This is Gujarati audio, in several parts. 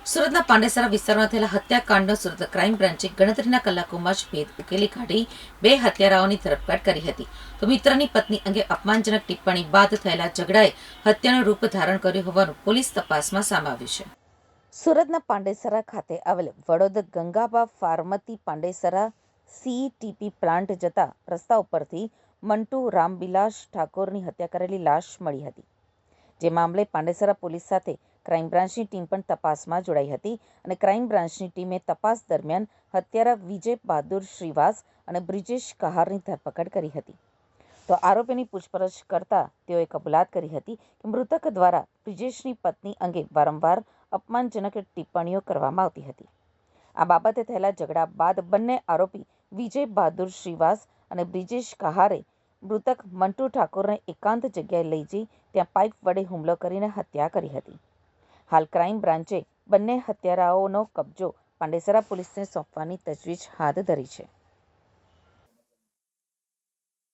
સુરતના પાંડેસરા વિસ્તારમાં થયેલા હત્યાકાંડનો સુરત ક્રાઇમ બ્રાન્ચે ગણતરીના કલાકોમાં જ ભેદ ઉકેલી કાઢી બે હત્યારાઓની ધરપકડ કરી હતી. તો મિત્રની પત્ની અંગે અપમાનજનક ટિપ્પણી બાદ થયેલા ઝઘડાએ હત્યાનું રૂપ ધારણ કર્યું હોવાનું પોલીસ તપાસમાં સામે આવ્યું છે. સુરતના પાંડેસરા ખાતે આવેલ વડોદ ગંગાબા ફાર્મથી પાંડેસરા સીટીપી પ્લાન્ટ જતા રસ્તા ઉપરથી મંટુ રામબિલાસ ઠાકોરની હત્યા કરેલી લાશ મળી હતી. જે મામલે પાંડેસરા પોલીસ સાથે ક્રાઇમ બ્રાન્ચની ટીમ પણ તપાસમાં જોડાઈ હતી અને ક્રાઇમ બ્રાન્ચની ટીમે તપાસ દરમિયાન હત્યારા વિજય બહાદુર શ્રીવાસ અને બ્રિજેશ કહારની ધરપકડ કરી હતી. તો આરોપીની પૂછપરછ કરતા તેઓએ કબૂલાત કરી હતી કે મૃતક દ્વારા બ્રિજેશની પત્ની અંગે વારંવાર અપમાનજનક ટિપ્પણીઓ કરવામાં આવતી હતી. આ બાબતે થયેલા ઝઘડા બાદ બંને આરોપી વિજય બહાદુર શ્રીવાસ અને બ્રિજેશ કહારે મૃતક મંટુ ઠાકોરને એકાંત જગ્યાએ લઈ જઈ ત્યાં પાઇપ વડે હુમલો કરીને હત્યા કરી હતી. હાલ ક્રાઇમ બ્રાન્ચે બંને હત્યારાઓનો કબજો પાંડેસરા પોલીસને સોંપવાની તજવીજ હાથ ધરી છે.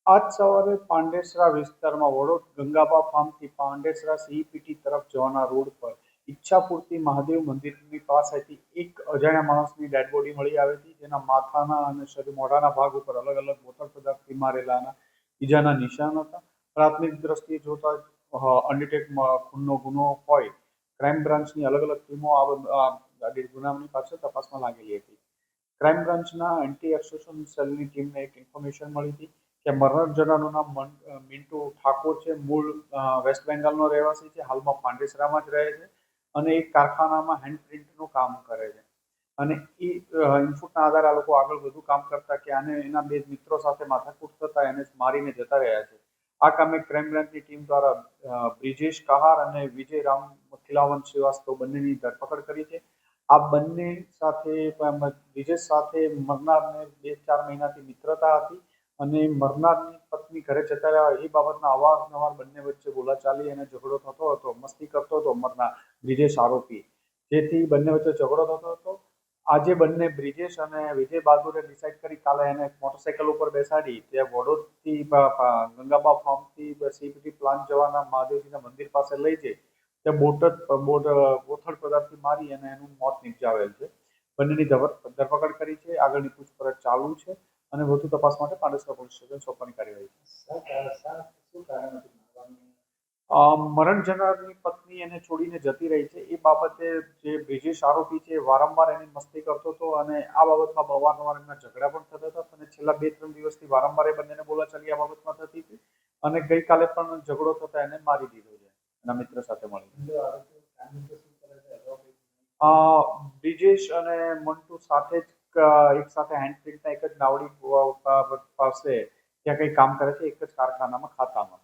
આજ સવારે પાંડેસરા વિસ્તારમાં વડોદ ગંગાબા ફાર્મથી પાંડેસરા સીઈપીટી તરફ જવાના રોડ પર ઈચ્છાપૂર્તિ મહાદેવ મંદિરની પાસેથી એક અજાણ્યા માણસની ડેડ બોડી મળી આવી હતી, જેના માથાના અને શરીર મોઢાના ભાગ ઉપર અલગ અલગ બોથડ પદાર્થથી મારેલાના ઈજાના નિશાન હતા. પ્રાથમિક દ્રષ્ટિએ જોતા અનડિટેક ખૂનનો ગુનો હોય ક્રાઇમ બ્રાન્ચની અલગ અલગ ટીમો આ ગુનાની પાછળ તપાસમાં લાગેલી હતી. ક્રાઇમ બ્રાન્ચના એન્ટી એક્સટોર્શન સેલની ટીમને એક ઇન્ફોર્મેશન મળી હતી કે મરણ જનારનું નામ મિન્ટુ ઠાકોર છે, મૂળ વેસ્ટ બેંગાલનો રહેવાસી છે, હાલમાં પાંડેસરામાં જ રહે છે અને એક કારખાનામાં હેન્ડ પ્રિન્ટનું કામ કરે છે. અને એ ઇનપુટના આધારે આ લોકો આગળ વધુ કામ કરતા કે આને એના બે મિત્રો સાથે માથાકૂટ થતા એને મારીને જતા રહ્યા છે. આ કામે ક્રાઇમ બ્રાન્ચની ટીમ દ્વારા બ્રિજેશ કહાર અને વિજય રામ ખિલાવન શ્રીવાસ્તવ બંનેની ધરપકડ કરી છે. આ બંને સાથે બ્રિજેશ સાથે મરનારને 2-4 મહિનાથી મિત્રતા હતી અને મરનારની પત્ની ઘરે જતા રહ્યા એ બાબતના અવારનવાર બંને વચ્ચે બોલાચાલી અને ઝઘડો થતો હતો, મસ્તી કરતો હતો મરનાર બ્રિજેશ આરોપી, જેથી બંને વચ્ચે ઝઘડો થતો હતો. આજે બંને બ્રિજેશ અને વિજય બહાદુરે ડિસાઇડ કરી કાલે એને મોટરસાઇકલ ઉપર બેસાડી ત્યાં વડોદથી ગંગાબા ફાર્મથી સીપીટી પ્લાન્ટ જવાના મહાદેવજીના મંદિર પાસે લઈ જઈ ત્યાં બોથડ પદાર્થથી મારી અને એનું મોત નિપજાવેલ છે. બંનેની ધરપકડ કરી છે. આગળની પૂછપરછ ચાલુ છે અને વધુ તપાસ માટે પાંડેસરા પોલીસ સ્ટેશન સોંપવાની કાર્યવાહી છે. મરણ જનારની પત્ની એને છોડીને જતી રહી છે. એ બાબતે જે બ્રિજેશ આરોપી છે વારંવાર એની મસ્તી કરતો હતો અને આ બાબતમાં અવારનવાર એમના ઝઘડા પણ થતા હતા અને છેલ્લા 2-3 દિવસથી વારંવાર એ બંનેને બોલાચાલી આ બાબતમાં થતી હતી અને ગઈકાલે પણ ઝઘડો થતા એને મારી દીધો છે એના મિત્ર સાથે મળી. બ્રિજેશ અને મંટુ સાથે જ એક સાથે હેન્ડ પ્રિન્ટના એક જ નાવડી પાસે ત્યાં કંઈ કામ કરે છે, એક જ કારખાનામાં ખાતામાં.